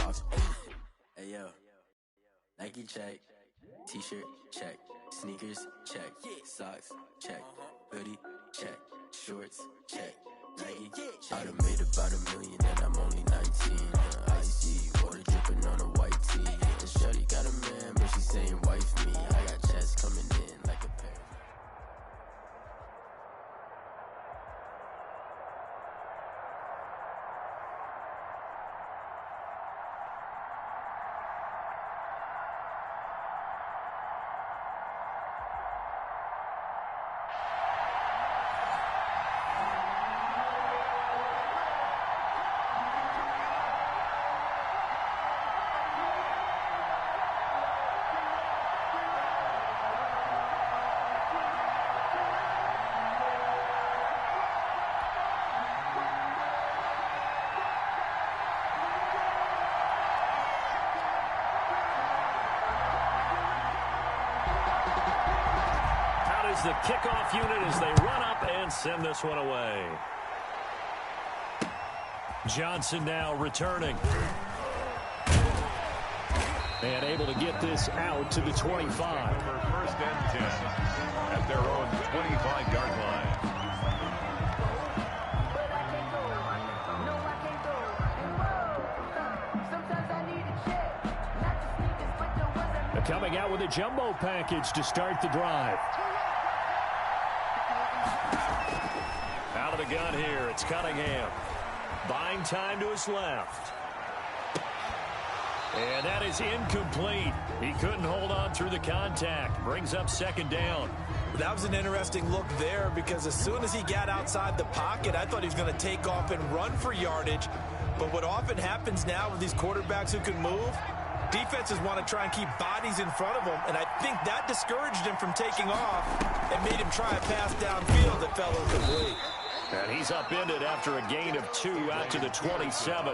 Box. Hey, yo. Nike check. T-shirt check. Sneakers check. Socks check. Hoodie check. Shorts check. Nike. I done made about $1 million and I'm only 19. Icy water dripping on a white tee. And shorty got a man, but she saying wife me. I got chats coming in like a pair. The kickoff unit as they run up and send this one away. Johnson now returning. And able to get this out to the 25. For first and 10 at their own 25-yard line. They're coming out with a jumbo package to start the drive. Out of the gun here, it's Cunningham. Buying time to his left. And that is incomplete. He couldn't hold on through the contact. Brings up second down. That was an interesting look there because as soon as he got outside the pocket, I thought he was going to take off and run for yardage. But what often happens now with these quarterbacks who can move, defenses want to try and keep bodies in front of them, and I think that discouraged him from taking off and made him try a pass downfield that fell incomplete. And he's upended after a gain of 2 out to the 27.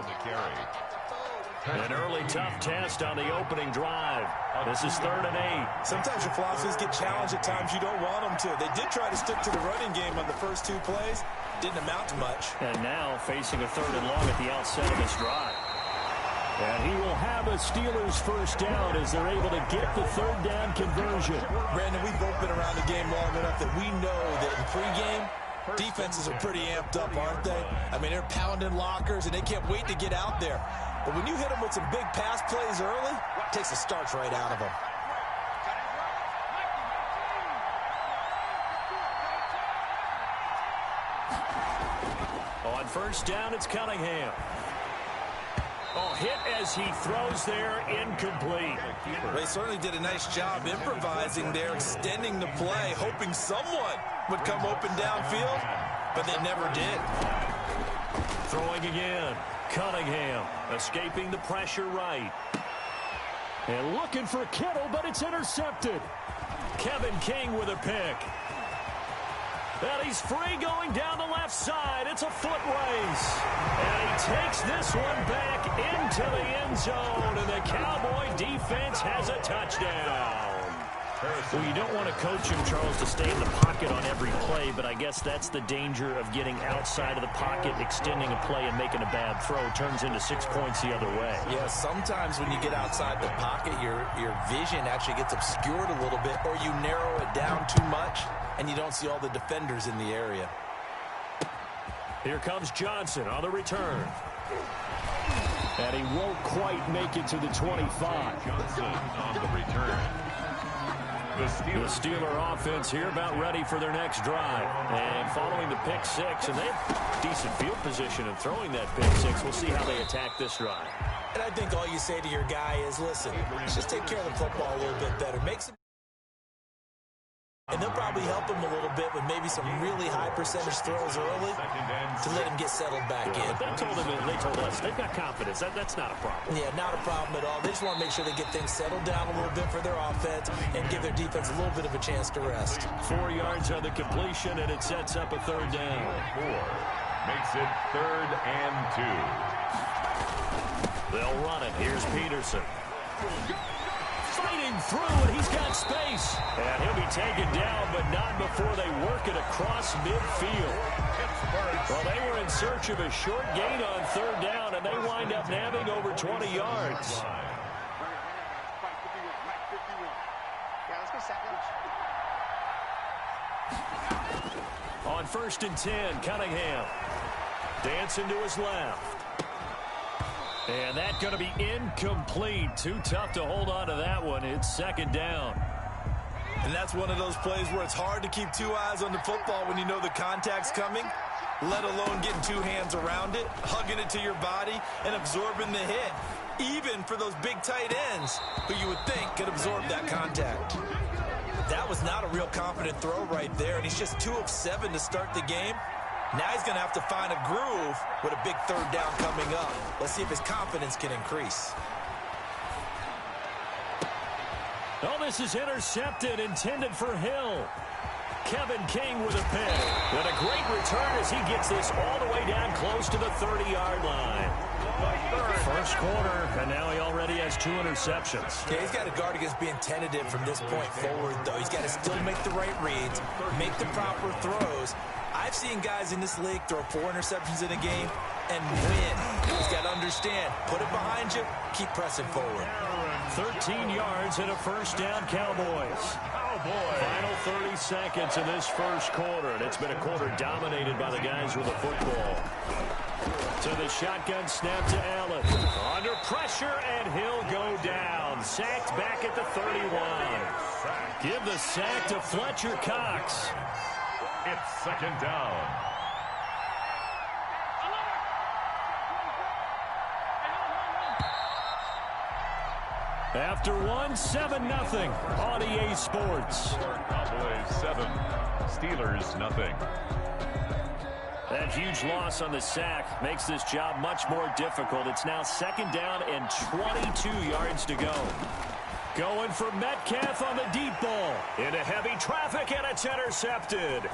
An early tough test on the opening drive. This is 3rd and 8. Sometimes your philosophies get challenged at times you don't want them to. They did try to stick to the running game on the first 2 plays. Didn't amount to much. And now facing a 3rd and long at the outset of this drive. And he will have a Steelers first down as they're able to get the 3rd down conversion. Brandon, we've both been around the game long enough that we know that in pregame, defenses are pretty amped up, aren't they? I mean, they're pounding lockers, and they can't wait to get out there. But when you hit them with some big pass plays early, it takes the starch right out of them. On first down, it's Cunningham. Oh, hit as he throws there, incomplete. They certainly did a nice job improvising there, extending the play, hoping someone would come open downfield, but they never did. Throwing again, Cunningham escaping the pressure right. And looking for Kittle, but it's intercepted. Kevin King with a pick. And he's free going down the left side. It's a foot race. And he takes this one back into the end zone. And the Cowboy defense has a touchdown. Well, you don't want to coach him, Charles, to stay in the pocket on every play, but I guess that's the danger of getting outside of the pocket, extending a play, and making a bad throw. Turns into 6 points the other way. Yeah, sometimes when you get outside the pocket, your vision actually gets obscured a little bit, or you narrow it down too much, and you don't see all the defenders in the area. Here comes Johnson on the return. And he won't quite make it to the 25. Johnson on the return. The Steeler offense here about ready for their next drive. And following the pick 6, and they have decent field position in throwing that pick 6. We'll see how they attack this drive. And I think all you say to your guy is, listen, just take care of the football a little bit better. Make some. And they'll probably help him a little bit with maybe some really high percentage throws early to let him get settled back in. They told us they've got confidence. That's not a problem. Yeah, not a problem at all. They just want to make sure they get things settled down a little bit for their offense and give their defense a little bit of a chance to rest. 4 yards on the completion, and it sets up a 3rd down. 4 makes it 3rd and 2. They'll run it. Here's Peterson. fighting through, and he's got space. And he'll be taken down, but not before they work it across midfield. Well, they were in search of a short gain on third down, and they wind up nabbing over 20 yards. On 1st and 10, Cunningham. Dancing to his left. And that's going to be incomplete. Too tough to hold on to that one. It's 2nd down. And that's one of those plays where it's hard to keep two eyes on the football when you know the contact's coming, let alone getting two hands around it, hugging it to your body, and absorbing the hit, even for those big tight ends who you would think could absorb that contact. That was not a real confident throw right there, and he's just 2 of 7 to start the game. Now he's going to have to find a groove with a big 3rd down coming up. Let's see if his confidence can increase. Oh, this is intercepted, intended for Hill. Kevin King with a pick. And a great return as he gets this all the way down close to the 30-yard line. First quarter, and now he already has 2 interceptions. Yeah, he's got to guard against being tentative from this point forward, though. He's got to still make the right reads, make the proper throws. I've seen guys in this league throw 4 interceptions in a game and win. He's got to understand, put it behind you, keep pressing forward. 13 yards and a 1st down, Cowboys. Final 30 seconds in this first quarter, and it's been a quarter dominated by the guys with the football. To the shotgun snap to Allen. Under pressure, and he'll go down. Sacked back at the 31. Give the sack to Fletcher Cox. It's 2nd down. After 7-0 on EA Sports. Cowboys 7, Steelers nothing. That huge loss on the sack makes this job much more difficult. It's now 2nd down and 22 yards to go. Going for Metcalf on the deep ball. Into heavy traffic, and it's intercepted.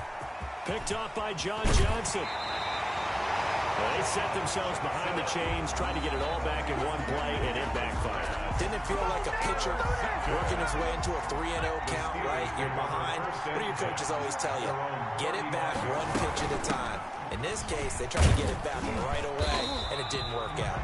Picked off by John Johnson. Well, they set themselves behind the chains, trying to get it all back in one play, and it backfired. Didn't it feel like a pitcher working his way into a 3-0 count, right? You're behind. What do your coaches always tell you? Get it back one pitch at a time. In this case, they tried to get it back right away, and it didn't work out.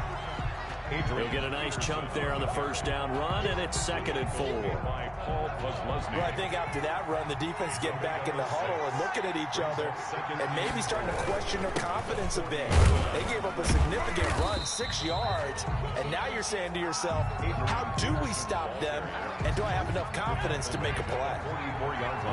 He'll get a nice chunk there on the 1st down run, and it's 2nd and 4. Well, I think after that run, the defense getting back in the huddle and looking at each other and maybe starting to question their confidence a bit. They gave up a significant run, 6 yards, and now you're saying to yourself, how do we stop them, and do I have enough confidence to make a play?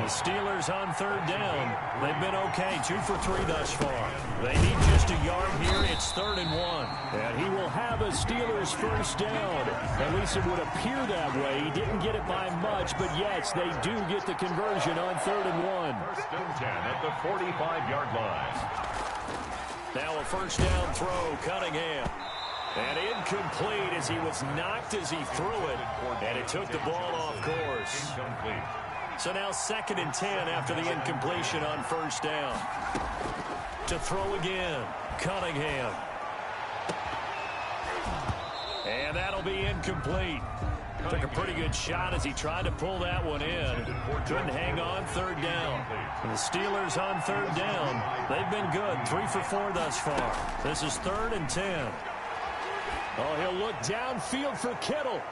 The Steelers on 3rd down. They've been okay, 2 for 3 thus far. They need just a yard here. It's 3rd and 1. And he will have a Steelers 1st down. At least it would appear that way. He didn't get it by much, but yes, they do get the conversion on 3rd and 1. 1st and 10 at the 45-yard line. Now a 1st down throw, Cunningham. And incomplete as he was knocked as he threw it. And it took the ball off course. Incomplete. So now 2nd and 10 after the incompletion on 1st down. To throw again, Cunningham. And that'll be incomplete. Took a pretty good shot as he tried to pull that one in. Couldn't hang on 3rd down. And the Steelers on 3rd down. They've been good, 3 for 4 thus far. This is 3rd and 10. Oh, he'll look downfield for Kittle.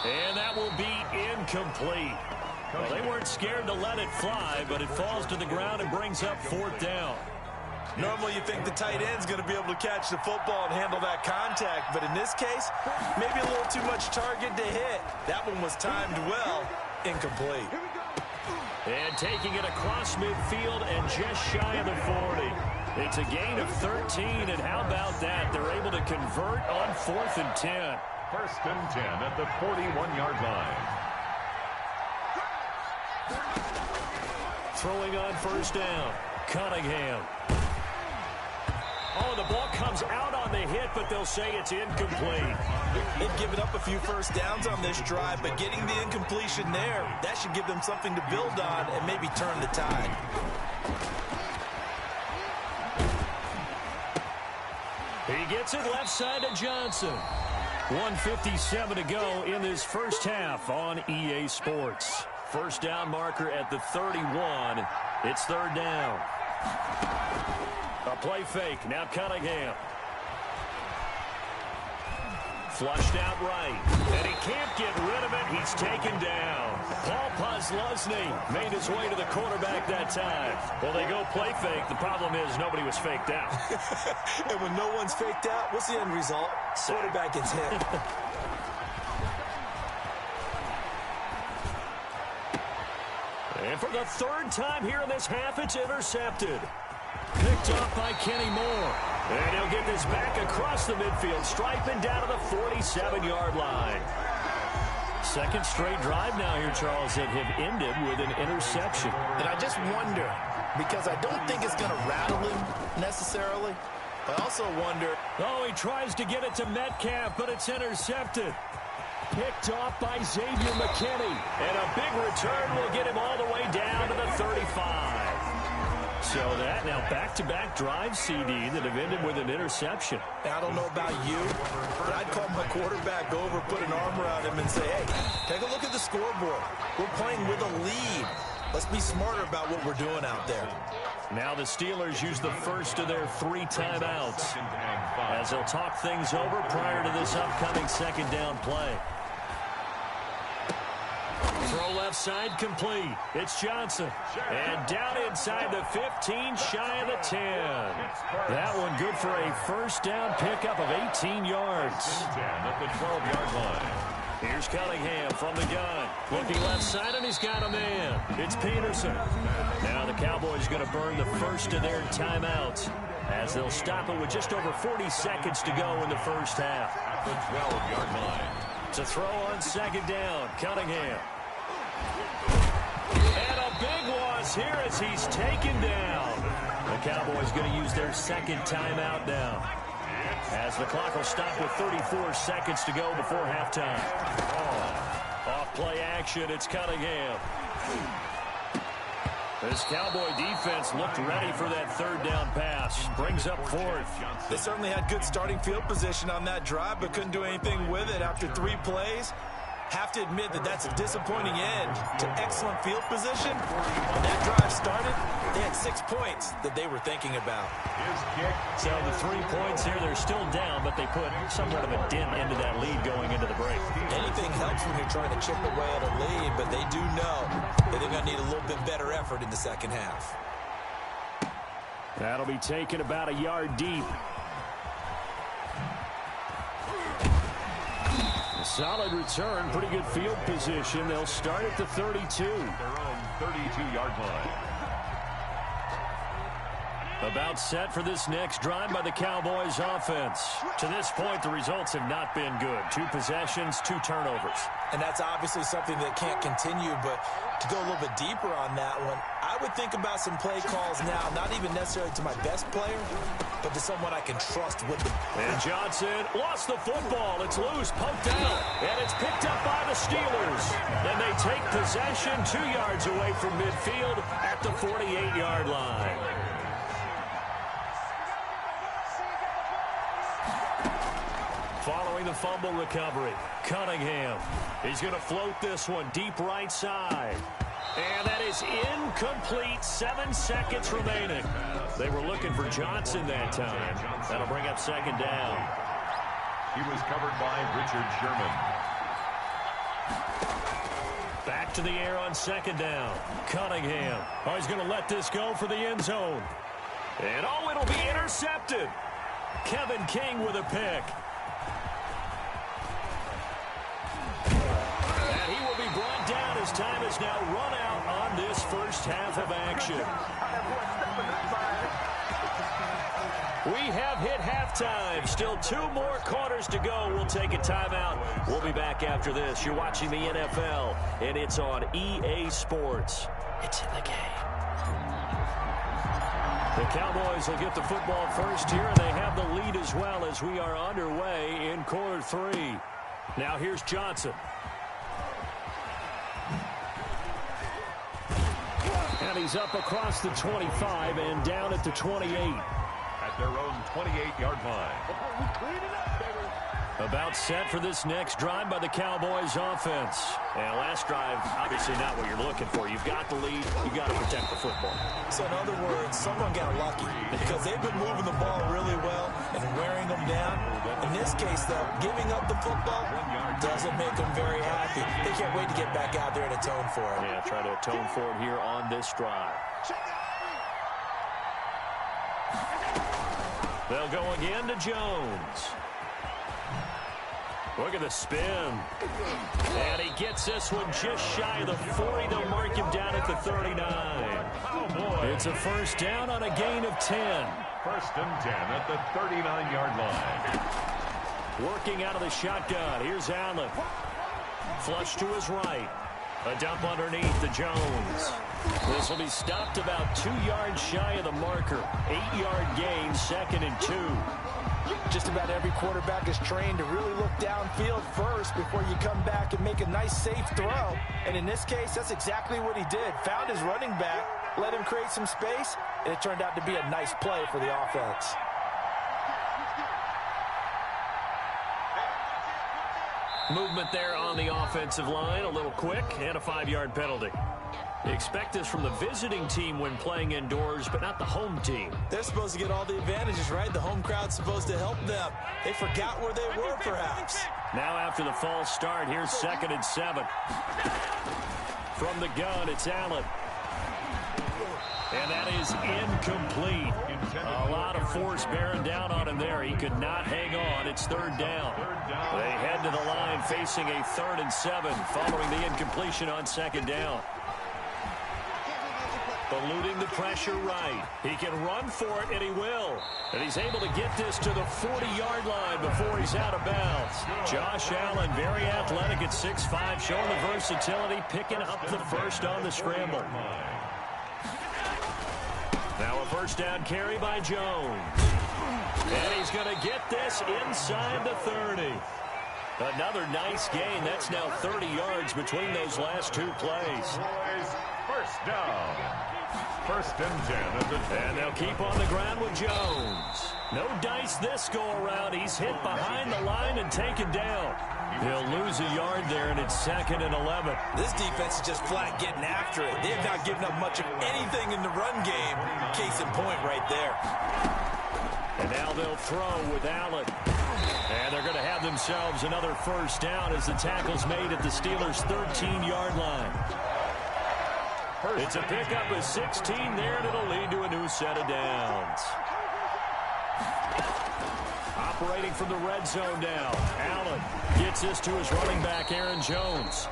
And that will be incomplete. Well, they weren't scared to let it fly, but it falls to the ground and brings up 4th down. Normally you think the tight end's going to be able to catch the football and handle that contact, but in this case, maybe a little too much target to hit. That one was timed well, incomplete. And taking it across midfield and just shy of the 40. It's a gain of 13, and how about that? They're able to convert on 4th and 10. 1st and 10 at the 41-yard line. Throwing on 1st down, Cunningham. Oh, the ball comes out on the hit, but they'll say it's incomplete. They've given up a few 1st downs on this drive, but getting the incompletion there, that should give them something to build on and maybe turn the tide. He gets it left side to Johnson. 1:57 to go in this first half on EA Sports. First down marker at the 31. It's third down. A play fake. Now Cunningham. Flushed out right. And he can't get rid of it. He's taken down. Paul Posluszny made his way to the quarterback that time. Well, they go play fake. The problem is nobody was faked out. And when no one's faked out, what's the end result? Quarterback gets hit. And for the third time here in this half, it's intercepted. Picked off by Kenny Moore. And he'll get this back across the midfield, striping down to the 47-yard line. Second straight drive now here, Charles, that have ended with an interception. And I just wonder, because I don't think it's going to rattle him necessarily, I also wonder. Oh, he tries to get it to Metcalf, but it's intercepted. Picked off by Xavier McKinney. And a big return will get him all the way down to the 35. So that now back-to-back drive, CD, that have ended with an interception. I don't know about you, but I'd call my quarterback over, put an arm around him, and say, hey, take a look at the scoreboard. We're playing with a lead. Let's be smarter about what we're doing out there. Now the Steelers use the first of their 3 timeouts as they'll talk things over prior to this upcoming second down play. Throw left side complete. It's Johnson. And down inside the 15, shy of the 10. That one good for a first down pickup of 18 yards. At the 12-yard line. Here's Cunningham from the gun. Looking left side, and he's got a man. It's Peterson. Now the Cowboys going to burn the first of their timeouts as they'll stop it with just over 40 seconds to go in the first half. At the 12-yard line. To throw on second down, Cunningham. And a big loss here as he's taken down. The Cowboys going to use their second timeout now, as the clock will stop with 34 seconds to go before halftime. Off play action, it's Cunningham. This Cowboy defense looked ready for that third down pass. Brings up fourth. They certainly had good starting field position on that drive, but couldn't do anything with it after 3 plays. Have to admit that that's a disappointing end to excellent field position. When that drive started, they had 6 points that they were thinking about. So the 3 points here, they're still down, but they put somewhat of a dent into that lead going into the break. Anything helps when you're trying to chip away at a lead, but they do know that they're going to need a little bit better effort in the second half. That'll be taken about a yard deep. Solid return, pretty good field position. They'll start at the 32. Their own 32-yard line. About set for this next drive by the Cowboys offense. To this point, the results have not been good. 2 possessions, 2 turnovers. And that's obviously something that can't continue, but to go a little bit deeper on that one, I would think about some play calls now, not even necessarily to my best player, but to someone I can trust with the. And Johnson lost the football. It's loose, poked out, and it's picked up by the Steelers. And they take possession 2 yards away from midfield at the 48-yard line. Following the fumble recovery, Cunningham. He's going to float this one deep right side. And that is incomplete. 7 seconds remaining. They were looking for Johnson that time. That'll bring up second down. He was covered by Richard Sherman. Back to the air on second down. Cunningham. Oh, he's going to let this go for the end zone. And oh, it'll be intercepted. Kevin King with a pick. And he will be brought down as time has now run out on this first half of action. We have hit halftime. Still 2 more quarters to go. We'll take a timeout. We'll be back after this. You're watching the NFL, and it's on EA Sports. It's in the game. The Cowboys will get the football first here, and they have the lead as well as we are underway in quarter 3. Now here's Johnson. And he's up across the 25 and down at the 28. At their own 28-yard line. About set for this next drive by the Cowboys offense. And last drive, obviously not what you're looking for. You've got the lead. You've got to protect the football. So in other words, someone got lucky because they've been moving the ball really well and wearing them down. In this case, though, giving up the football doesn't make them very happy. They can't wait to get back out there and atone for it. Yeah, try to atone for it here on this drive. They'll go again to Jones. Look at the spin. And he gets this one just shy of the 40. They'll mark him down at the 39. It's a first down on a gain of 10. First and 10 at the 39-yard line. Working out of the shotgun. Here's Allen. Flush to his right. A dump underneath to Jones. This will be stopped about 2 yards shy of the marker. 8-yard gain, 2nd and 2. Just about every quarterback is trained to really look downfield first before you come back and make a nice, safe throw. And in this case, that's exactly what he did. Found his running back, let him create some space, and it turned out to be a nice play for the offense. Movement there on the offensive line, a little quick, and a 5-yard penalty. You expect this from the visiting team when playing indoors, but not the home team. They're supposed to get all the advantages, right? The home crowd's supposed to help them. They forgot where they were, perhaps. Now after the false start, here's 2nd and 7. From the gun, it's Allen. And that is incomplete. A lot of force bearing down on him there. He could not hang on. It's 3rd down. They head to the line facing a 3rd and 7 following the incompletion on 2nd down. Eluding the pressure right. He can run for it, and he will. And he's able to get this to the 40-yard line before he's out of bounds. Josh Allen, very athletic at 6'5", showing the versatility, picking up the first on the scramble. Now a first down carry by Jones. And he's going to get this inside the 30. Another nice gain. That's now 30 yards between those last 2 plays. First down. First and 10. And they'll keep on the ground with Jones. No dice this go-around. He's hit behind the line and taken down. He'll lose a yard there, and it's 2nd and 11. This defense is just flat getting after it. They have not given up much of anything in the run game. Case in point right there. And now they'll throw with Allen. And they're going to have themselves another first down as the tackle's made at the Steelers' 13-yard line. It's a pickup of 16 there, and it'll lead to a new set of downs. Operating from the red zone now. Allen gets this to his running back, Aaron Jones.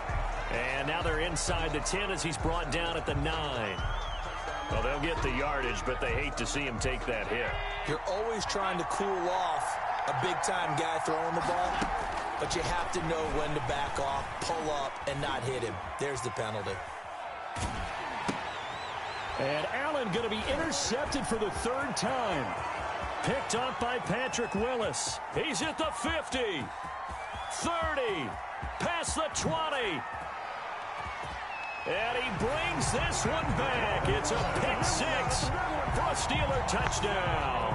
And now they're inside the 10 as he's brought down at the 9. Well, they'll get the yardage, but they hate to see him take that hit. You're always trying to cool off a big-time guy throwing the ball, but you have to know when to back off, pull up, and not hit him. There's the penalty. And Allen going to be intercepted for the 3rd time. Picked up by Patrick Willis. He's at the 50, 30, past the 20. And he brings this one back. It's a pick 6 for a Steeler touchdown.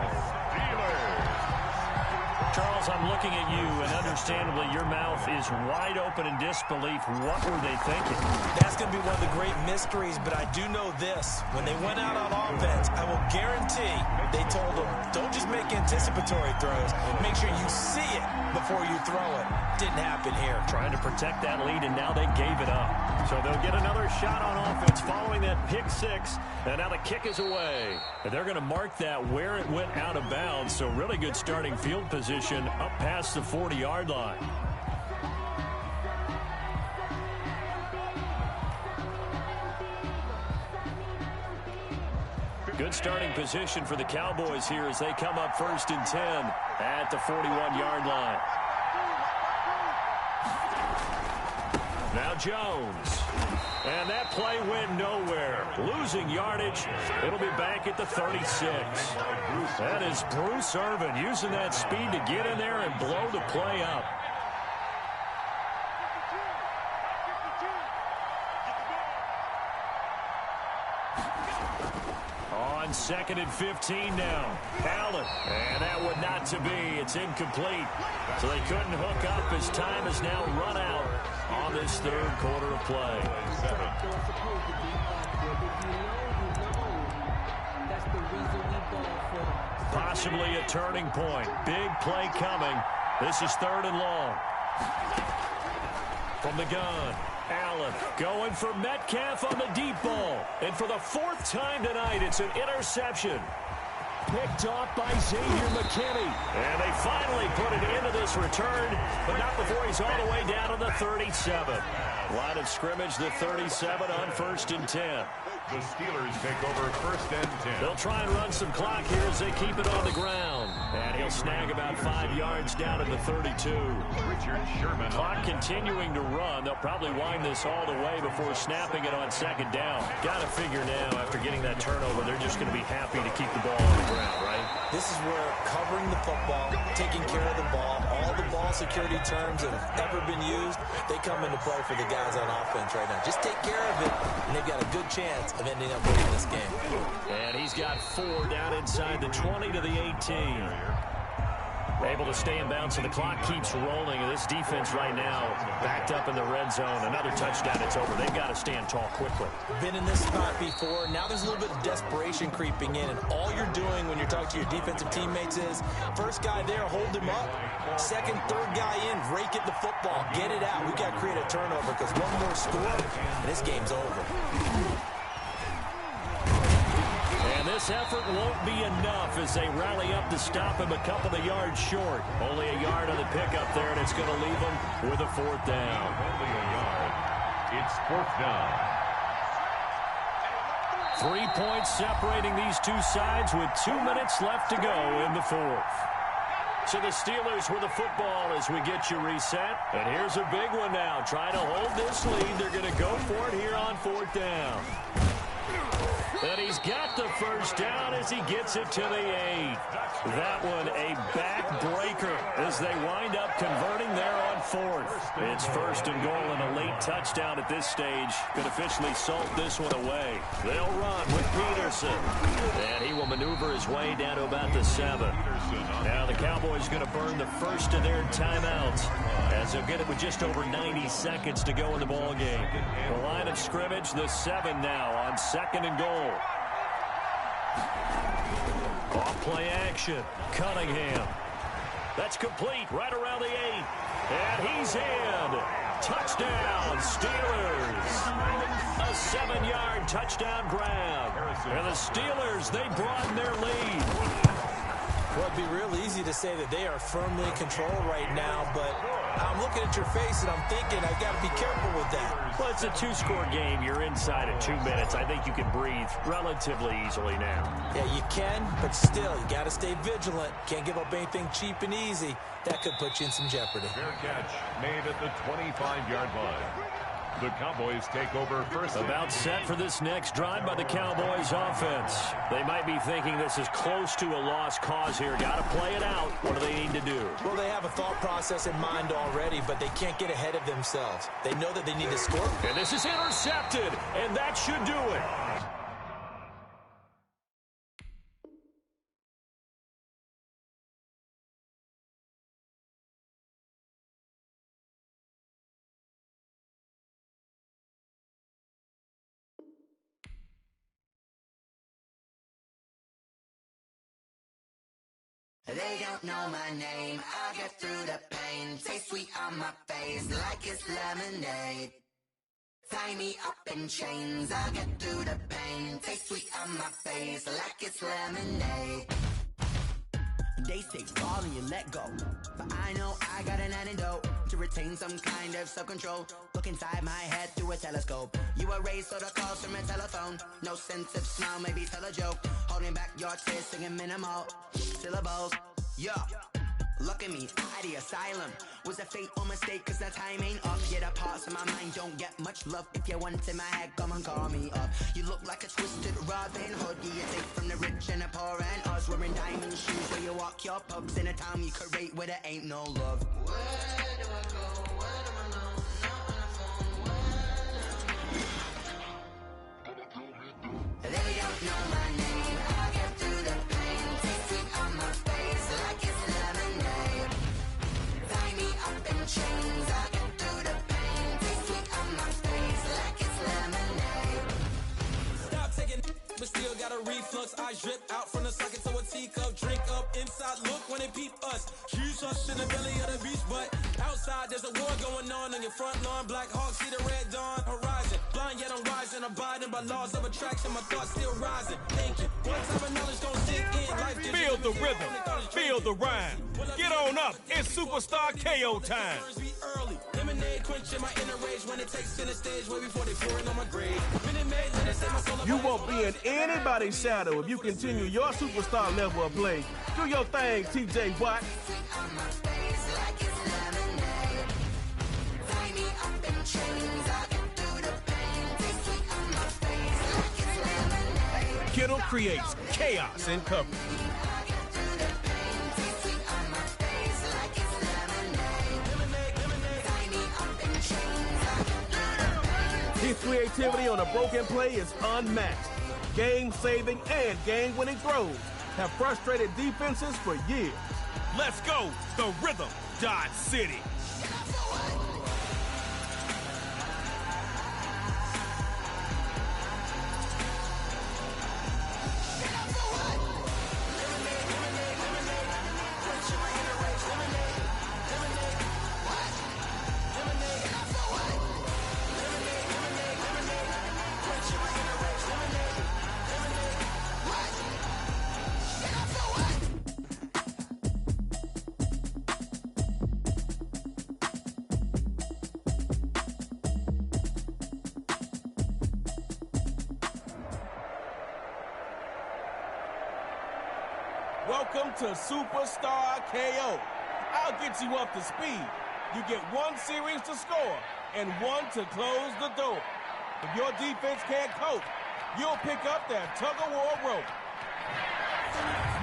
Charles, I'm looking at you, and understandably, your mouth is wide open in disbelief. What were they thinking? That's going to be one of the great mysteries, but I do know this. When they went out on offense, I will guarantee they told them, don't just make anticipatory throws. Make sure you see it before you throw it. Didn't happen here. Trying to protect that lead, and now they gave it up. So they'll get another shot on offense following that pick 6, and now the kick is away. And they're going to mark that where it went out of bounds, so really good starting field position up past the 40-yard line. Good starting position for the Cowboys here as they come up 1st and 10 at the 41-yard line. Now Jones. And that play went nowhere. Losing yardage. It'll be back at the 36. That is Bruce Irvin using that speed to get in there and blow the play up. On on 2nd and 15 now. Allen, and that would not to be. It's incomplete. So they couldn't hook up as time is now run out on this third quarter of play. Possibly a turning point. Big play coming. This is 3rd and long. From the gun, Allen going for Metcalf on the deep ball. And for the 4th time tonight, it's an interception. Picked off by Xavier McKinney. And they finally put it into this return, but not before he's all the way down to the 37. Line of scrimmage, the 37 on 1st and 10. The Steelers take over 1st and 10. They'll try and run some clock here as they keep it on the ground. And he'll snag about 5 yards down at the 32. Richard Sherman. Clock continuing to run. They'll probably wind this all the way before snapping it on 2nd down. Got to figure now, after getting that turnover, they're just going to be happy to keep the ball on the ground, right? This is where covering the football, taking care of the ball, all the ball security terms that have ever been used, they come into play for the guys on offense right now. Just take care of it, and they've got a good chance of ending up winning this game. And he's got 4 down inside the 20 to the 18. Able to stay in bounds, so the clock keeps rolling. And this defense right now backed up in the red zone. Another touchdown, it's over. They've got to stand tall quickly. Been in this spot before. Now there's a little bit of desperation creeping in. And all you're doing when you're talking to your defensive teammates is, first guy there, hold him up. Second, third guy in, rake at the football. Get it out. We've got to create a turnover because one more score, and this game's over. And this effort won't be enough as they rally up to stop him a couple of yards short. Only a yard on the pickup there, and it's going to leave him with a 4th down. Only a yard. It's 4th down. 3 points separating these two sides with 2 minutes left to go in the 4th. So the Steelers with the football as we get you reset. And here's a big one now. Trying to hold this lead. They're going to go for it here on 4th down. And he's got the 1st down as he gets it to the 8. That one a backbreaker as they wind up converting there on 4th. It's 1st and goal and a late touchdown at this stage. Could officially salt this one away. They'll run with Peterson. And he will maneuver his way down to about the 7. Now the Cowboys going to burn the first of their timeouts as they'll get it with just over 90 seconds to go in the ball game. The line of scrimmage, the 7 now on 2nd and goal. Off play action. Cunningham. That's complete right around the 8. And he's in. Touchdown, Steelers. A 7-yard touchdown grab. And the Steelers, they broaden their lead. Well, it'd be real easy to say that they are firmly in control right now, but I'm looking at your face and I'm thinking I've got to be careful with that. Well, it's a 2-score game. You're inside at 2 minutes. I think you can breathe relatively easily now. Yeah, you can, but still, you got to stay vigilant. Can't give up anything cheap and easy. That could put you in some jeopardy. Fair catch made at the 25-yard line. The Cowboys take over 1st. About set for this next drive by the Cowboys offense. They might be thinking this is close to a lost cause here. Got to play it out. What do they need to do? Well, they have a thought process in mind already, but they can't get ahead of themselves. They know that they need to score. And this is intercepted, and that should do it. They don't know my name, I get through the pain. Taste sweet on my face like it's lemonade. Tie me up in chains, I get through the pain. Taste sweet on my face like it's lemonade. They say fall and you let go, but I know I got an antidote to retain some kind of self-control. Look inside my head through a telescope. You erase all the calls from a telephone. No sense of smile, maybe tell a joke. Holding back your tears, singing minimal syllables. Yeah, look at me, out the asylum. Was a fate or mistake, cause the time ain't up. Yeah, the parts of my mind don't get much love. If you want in my head, come and call me up. You look like a twisted Robin Hood. You take from the rich and the poor and us. Wearing diamond shoes where you walk your pugs in a town you create where there ain't no love. Where do I go? Where do I know? Not on the phone. They don't know my name. drip out from the socket to a teacup. Drink up inside, look when they peep us. Choose us in the belly of the beast, but outside there's a war going on your front lawn. Black Hawk, see the red dawn horizon. Blind yet I'm rising, abiding by laws of attraction. My thoughts still rising. Thinking, one time of knowledge gon' sink in. Life just feel the rhythm, feel the rhyme. Get on up, it's Superstar KO time. Lemonade quenching my inner rage when it takes center stage way before they pour it on my grave. You won't be in anybody's shadow if you continue your superstar level of play. Do your thing, TJ Watt. Kittle creates chaos in coverage. His creativity on a broken play is unmatched. Game-saving and game-winning throws have frustrated defenses for years. Let's go, the rhythm, Dodge City. Welcome to Superstar KO. I'll get you up to speed. You get one series to score and one to close the door. If your defense can't cope, you'll pick up that tug-of-war rope.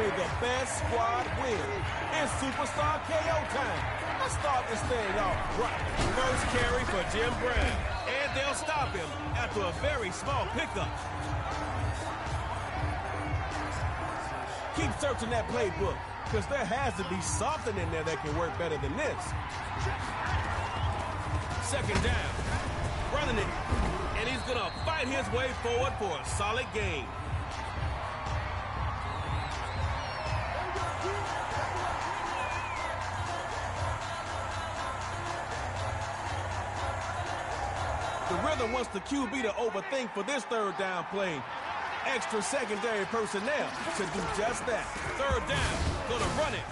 May the best squad win. It's Superstar KO time. Let's start this thing off right. First carry for Jim Brown, and they'll stop him after a very small pickup. Keep searching that playbook, because there has to be something in there that can work better than this. Second down, running it, and he's going to fight his way forward for a solid gain. The rhythm wants the QB to overthink for this third down play. Extra secondary personnel to do just that. Third down, gonna run it.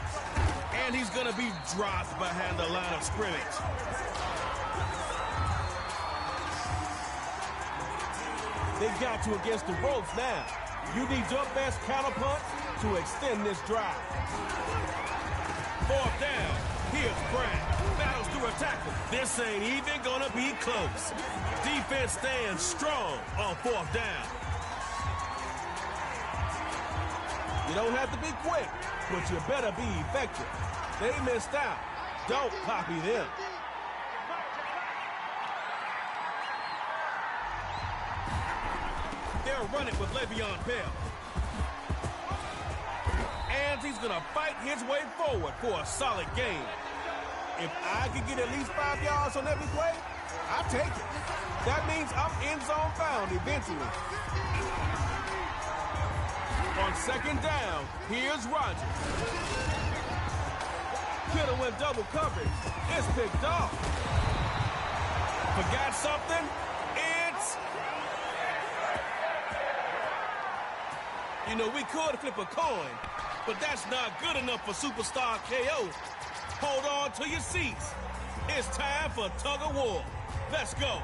And he's gonna be dropped behind the line of scrimmage. They got you against the ropes now. You need your best counterpunch to extend this drive. Fourth down, here's Brown. Battles through a tackle. This ain't even gonna be close. Defense stands strong on fourth down. You don't have to be quick, but you better be effective. They missed out. Don't copy them. They'll run it with Le'Veon Bell. And he's going to fight his way forward for a solid gain. If I could get at least 5 yards on every play, I'll take it. That means I'm end zone bound eventually. On second down, here's Rodgers. Kittle went double coverage. It's picked off. Forgot something? It's... You know, we could flip a coin, but that's not good enough for Superstar KO. Hold on to your seats. It's time for tug-of-war. Let's go.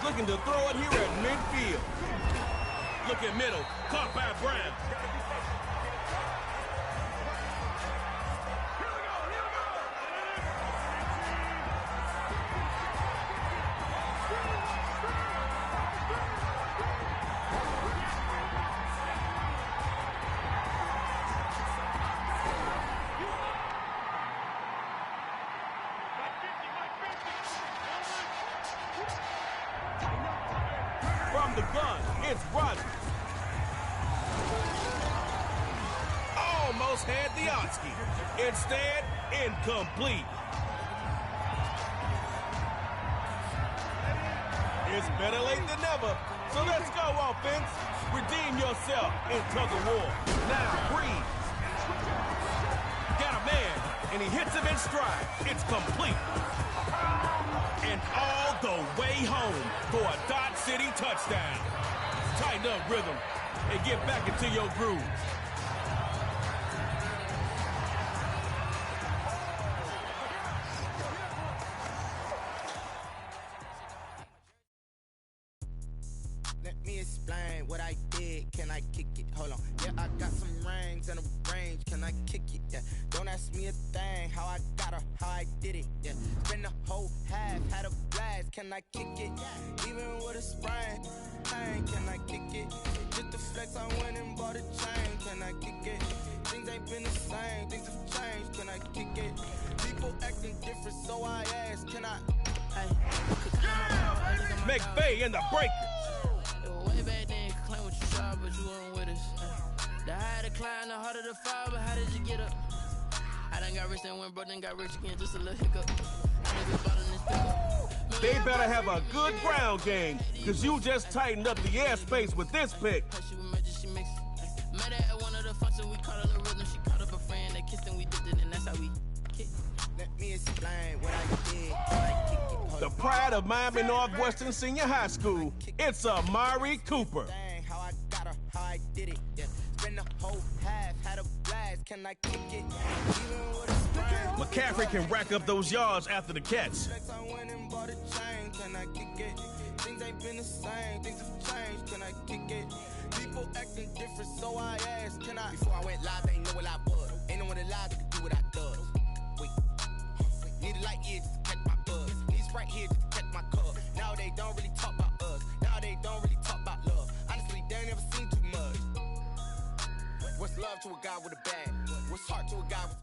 Looking to throw it here at midfield. Look at middle, caught by Brown. From the gun, it's Rodgers. Almost had the Otsky. Instead, incomplete. It's better late than never. So let's go, offense. Redeem yourself in tug of war. Now breathe. Got a man, and he hits him in stride. It's complete. And all the way home for a Dot City touchdown. Tighten up rhythm and get back into your groove. Let me explain what I did. Can I kick it? Hold on. Yeah, I got some rings and a range. Can I kick it? Yeah. Don't ask me a thing. How I got her, how I did it. Yeah. Spend the whole half, had a blast. Can I kick it? Even with a sprain. Pain, can I kick it? Just the flex, I went and bought a chain. Can I kick it? Things ain't been the same. Things have changed. Can I kick it? People acting different, so I ask. Can I? McVay in the breakers. Way back then, claim what you saw, but you weren't with us. The higher the climb, the harder the fall, but how did you get up? I done got rich and went broke, then got rich again, just a little hiccup. They better have a good ground game, because you just tightened up the airspace with this pick. Met her at one of the functions, we caught her the rhythm, she caught up a friend, they kissed and we dipped it, and that's how we kicked. Let me explain what I did. Can I kick it? The pride of Miami Northwestern Senior High School, it's Amari Cooper. How I got her, how I did it. Yeah. Spend the whole half, had a blast. Can I kick it? Even with a sprain. McCaffrey can rack up those yards after the catch. I went and bought a chain. Can I kick it? Things ain't been the same. Things have changed. Can I kick it? People acting different, so I asked. Can I? Before I went live, they ain't know what I was. Ain't no one alive that could do what I does. Wait. Need a light here just to catch my buzz. Need Sprite here just to catch my cup. Now they don't really talk about us. Now they don't really talk about love. Honestly, they ain't never seen too much. What's love to a guy with a bag? What's heart to a guy with